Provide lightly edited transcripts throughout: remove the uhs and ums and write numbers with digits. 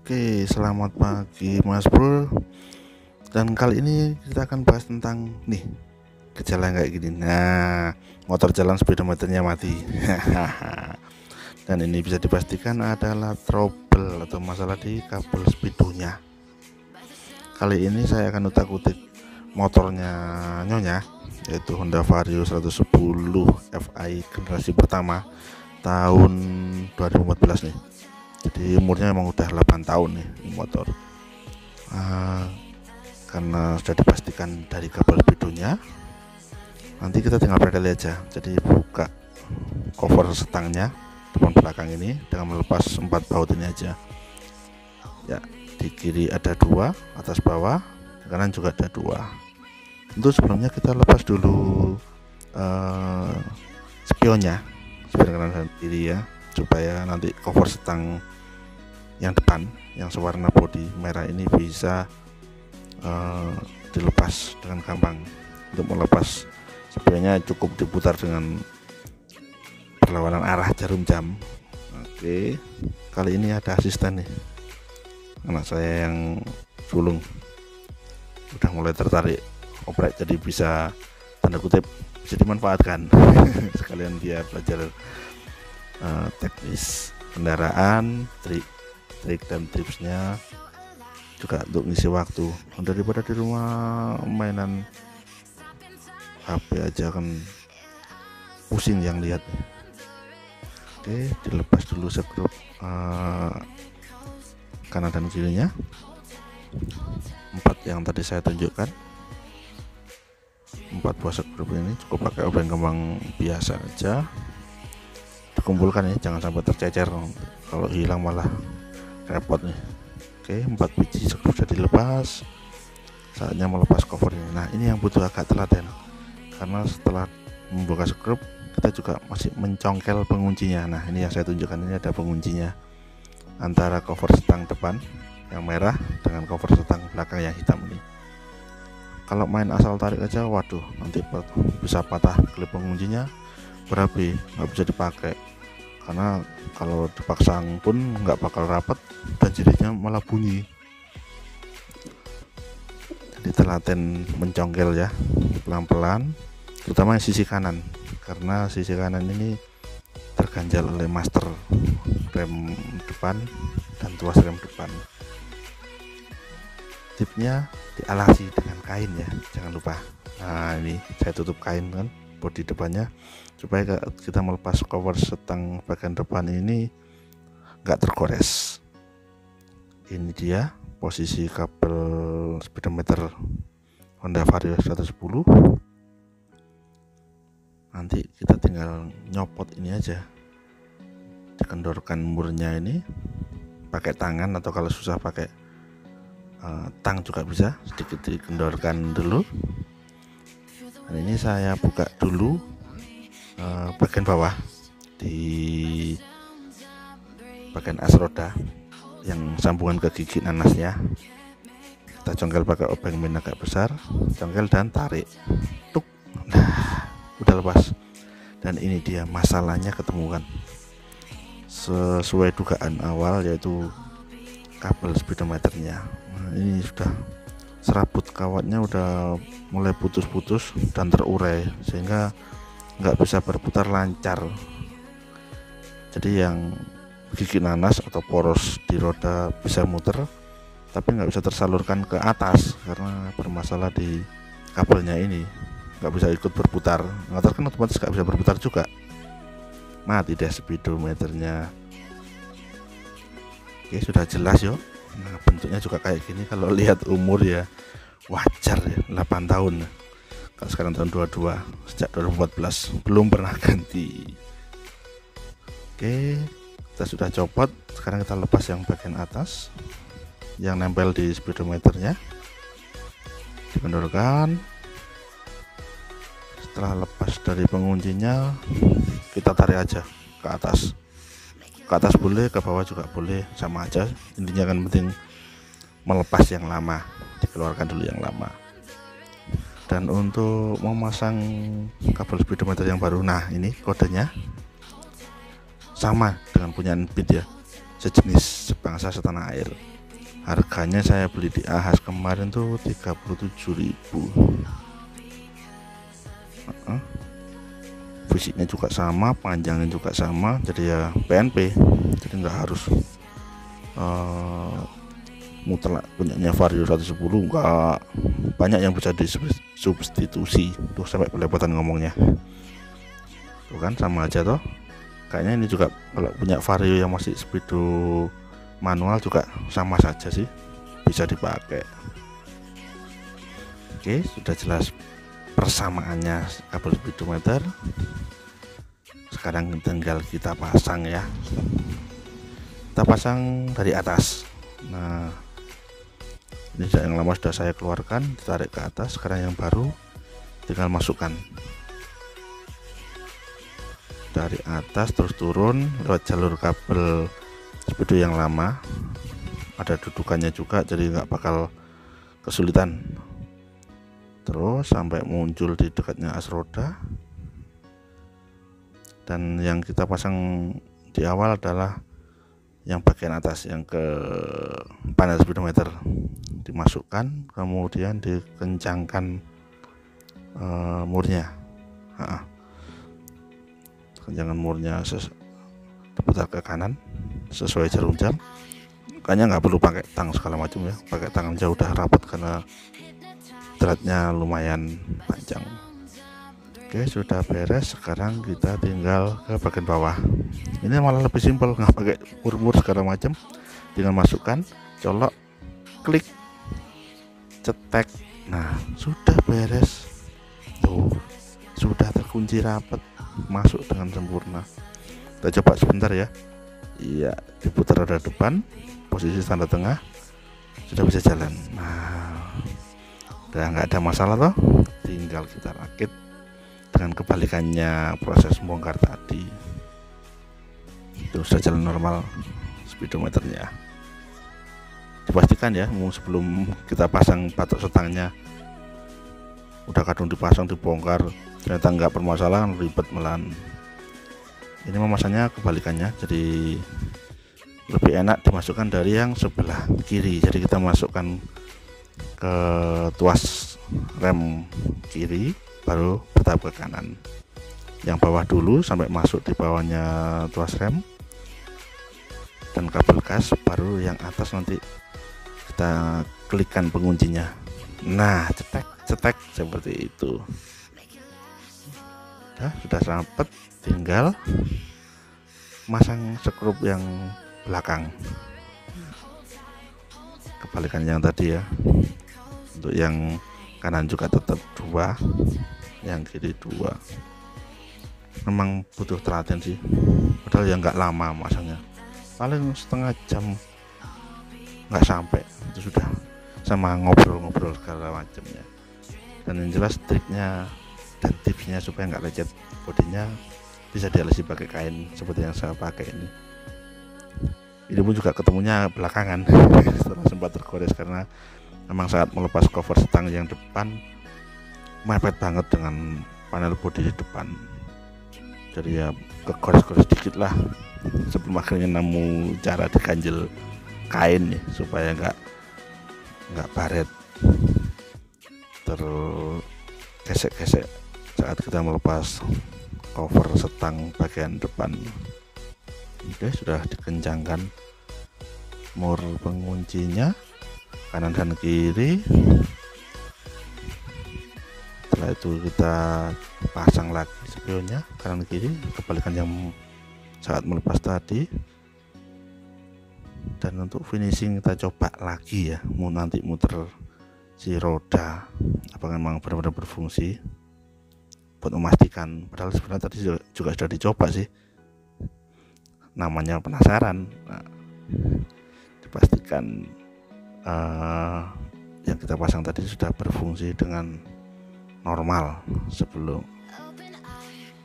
Oke, selamat pagi Mas Bro. Dan kali ini kita akan bahas tentang gejala kayak gini. Nah, motor jalan speedometernya mati. Dan ini bisa dipastikan adalah trouble atau masalah di kabel speedonya. Kali ini saya akan utak-utik motornya Nyonya, yaitu Honda Vario 110 Fi generasi pertama tahun 2014 nih. Jadi umurnya memang udah 8 tahun nih motor. Karena sudah dipastikan dari kabel speedonya, nanti kita tinggal pedal aja. Jadi buka cover setangnya depan belakang ini dengan melepas 4 baut ini aja ya. Di kiri ada 2, atas bawah, di kanan juga ada 2. Untuk sebelumnya kita lepas dulu spionnya, spion kanan dan kiri ya, supaya nanti cover setang yang depan yang sewarna bodi merah ini bisa dilepas dengan gampang. Untuk melepas spionnya cukup diputar dengan perlawanan arah jarum jam. Oke, kali ini ada asisten nih, anak saya yang sulung udah mulai tertarik oprek, jadi bisa tanda kutip bisa dimanfaatkan. Sekalian dia belajar teknis kendaraan, trik dan tipsnya juga untuk ngisi waktu daripada di rumah mainan HP aja kan pusing yang lihat. Oke, dilepas dulu sekrup kanan dan kirinya, 4 yang tadi saya tunjukkan. 4 buah sekrup ini cukup pakai obeng kembang biasa aja, dikumpulkan ya, jangan sampai tercecer, kalau hilang malah repot nih. Oke, 4 biji sekrup sudah dilepas, saatnya melepas cover ini. Nah, ini yang butuh agak telaten, karena setelah membuka sekrup kita juga masih mencongkel penguncinya. Nah, ini yang saya tunjukkan, ini ada penguncinya antara cover setang depan yang merah dengan cover setang belakang yang hitam ini. Kalau main asal tarik aja, waduh, nanti bisa patah klip penguncinya, berapi, nggak bisa dipakai. Karena kalau dipaksa pun nggak bakal rapat dan jadinya malah bunyi. Jadi telaten mencongkel ya, pelan-pelan, terutama yang sisi kanan, karena sisi kanan ini terganjal oleh master rem depan dan tuas rem depan. Tipnya dialasi dengan kain ya, jangan lupa. Nah, ini saya tutup kain kan bodi depannya, supaya kita melepas cover setang bagian depan ini nggak tergores. Ini dia posisi kabel speedometer Honda Vario 110. Nanti kita tinggal nyopot ini aja, dikendorkan murnya ini pakai tangan, atau kalau susah pakai tang juga bisa, sedikit dikendorkan dulu. Dan ini saya buka dulu bagian bawah di bagian as roda yang sambungan ke gigi nanasnya. Kita congkel pakai obeng min agak besar, congkel dan tarik, tuk. Nah, udah lepas. Dan ini dia masalahnya ketemukan sesuai dugaan awal, yaitu kabel speedometernya. Nah, ini sudah serabut kawatnya udah mulai putus-putus dan terurai, sehingga nggak bisa berputar lancar. Jadi yang gigi nanas atau poros di roda bisa muter, tapi nggak bisa tersalurkan ke atas karena bermasalah di kabelnya ini, nggak bisa ikut berputar. Motor kan otomatis nggak bisa berputar juga, mati deh speedometernya. Oke, sudah jelas yo. Nah, bentuknya juga kayak gini. Kalau lihat umur ya wajar ya, 8 tahun. Kalau sekarang tahun 22, sejak 2014 belum pernah ganti. Oke, kita sudah copot. Sekarang kita lepas yang bagian atas yang nempel di speedometernya, dikendorkan. Setelah lepas dari penguncinya, kita tarik aja ke atas. Ke atas boleh, ke bawah juga boleh, sama aja. Intinya kan penting melepas yang lama, dikeluarkan dulu yang lama. Dan untuk memasang kabel speedometer yang baru, nah ini kodenya sama dengan punya Beat ya, sejenis sebangsa setanah air. Harganya saya beli di Ahas kemarin tuh 37.000. Fisiknya juga sama, panjangnya juga sama, jadi ya PNP, jadi nggak harus mutlak punyanya Vario 110. Nggak, banyak yang bisa disubstitusi. Tuh sampai belepotan ngomongnya tuh kan, sama aja toh. Kayaknya ini juga kalau punya Vario yang masih speedo manual juga sama saja sih, bisa dipakai. Oke, sudah jelas persamaannya kabel speedometer. Sekarang tinggal kita pasang ya, kita pasang dari atas. Nah, ini yang lama sudah saya keluarkan, ditarik ke atas. Sekarang yang baru tinggal masukkan dari atas terus turun lewat jalur kabel speedo yang lama. Ada dudukannya juga, jadi nggak bakal kesulitan. Terus sampai muncul di dekatnya as roda. Dan yang kita pasang di awal adalah yang bagian atas, yang ke panel speedometer dimasukkan, kemudian dikencangkan murnya. Kencangan murnya diputar ke kanan sesuai jarum jam. Kayaknya nggak perlu pakai tang segala macam ya, pakai tangan aja udah rapat karena dratnya lumayan panjang. Oke, sudah beres. Sekarang kita tinggal ke bagian bawah. Ini malah lebih simpel, nggak pakai mur-mur segala macam, tinggal masukkan, colok, klik, cetek. Nah, sudah beres. Tuh, sudah terkunci rapat, masuk dengan sempurna. Kita coba sebentar ya. Iya, diputar roda depan, posisi tanda tengah, sudah bisa jalan. Nah, udah nggak ada masalah toh. Tinggal kita rakit dengan kebalikannya proses bongkar tadi. Itu sudah jalan normal speedometernya. Dipastikan ya, sebelum kita pasang patok setangnya, udah kadung dipasang dibongkar ternyata nggak permasalahan, ribet melan. Ini memasangnya kebalikannya, jadi lebih enak dimasukkan dari yang sebelah kiri. Jadi kita masukkan ke tuas rem kiri, baru bertahap ke kanan. Yang bawah dulu sampai masuk di bawahnya tuas rem dan kabel gas, baru yang atas nanti kita klikkan penguncinya. Nah, cetek seperti itu. Nah, sudah rapat, tinggal masang skrup yang belakang, kebalikan yang tadi ya. Untuk yang kanan juga tetap 2, yang kiri 2. Memang butuh telaten sih, padahal ya nggak lama masangnya, paling setengah jam nggak sampai, itu sudah, sama ngobrol-ngobrol segala macamnya. Dan yang jelas triknya dan tipsnya supaya nggak lecet, bodinya bisa dialasi pakai kain seperti yang saya pakai ini. Ini pun juga ketemunya belakangan setelah sempat tergores, karena memang saat melepas cover setang yang depan mepet banget dengan panel bodi di depan, jadi ya kegores-gores dikit lah, sebelum akhirnya nemu cara diganjel kain nih supaya nggak baret tergesek-gesek saat kita melepas cover setang bagian depan. Oke, sudah dikencangkan mur penguncinya kanan dan kiri. Setelah itu kita pasang lagi spionnya kanan kiri, kebalikan yang saat melepas tadi. Dan untuk finishing kita coba lagi ya, mau nanti muter si roda apakah memang benar-benar berfungsi, buat memastikan. Padahal sebenarnya tadi juga sudah dicoba sih, namanya penasaran. Nah, dipastikan yang kita pasang tadi sudah berfungsi dengan normal sebelum,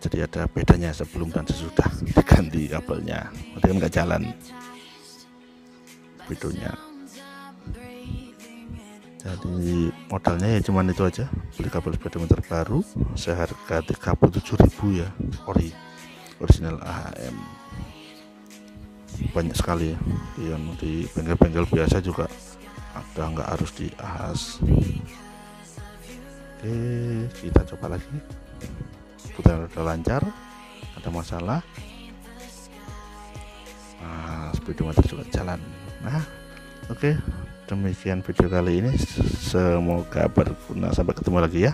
jadi ada bedanya sebelum dan sesudah diganti kabelnya, berarti nggak jalan videonya. Jadi modalnya ya cuman itu aja, beli kabel speedometer baru seharga 37.000 ya, original AHM. banyak sekali ya. Yang di bengkel-bengkel biasa juga ada, nggak harus di AHAS. Oke, kita coba lagi. Putar udah lancar, ada masalah. Nah, speedometer juga jalan. Nah, oke, demikian video kali ini, semoga berguna. Sampai ketemu lagi ya.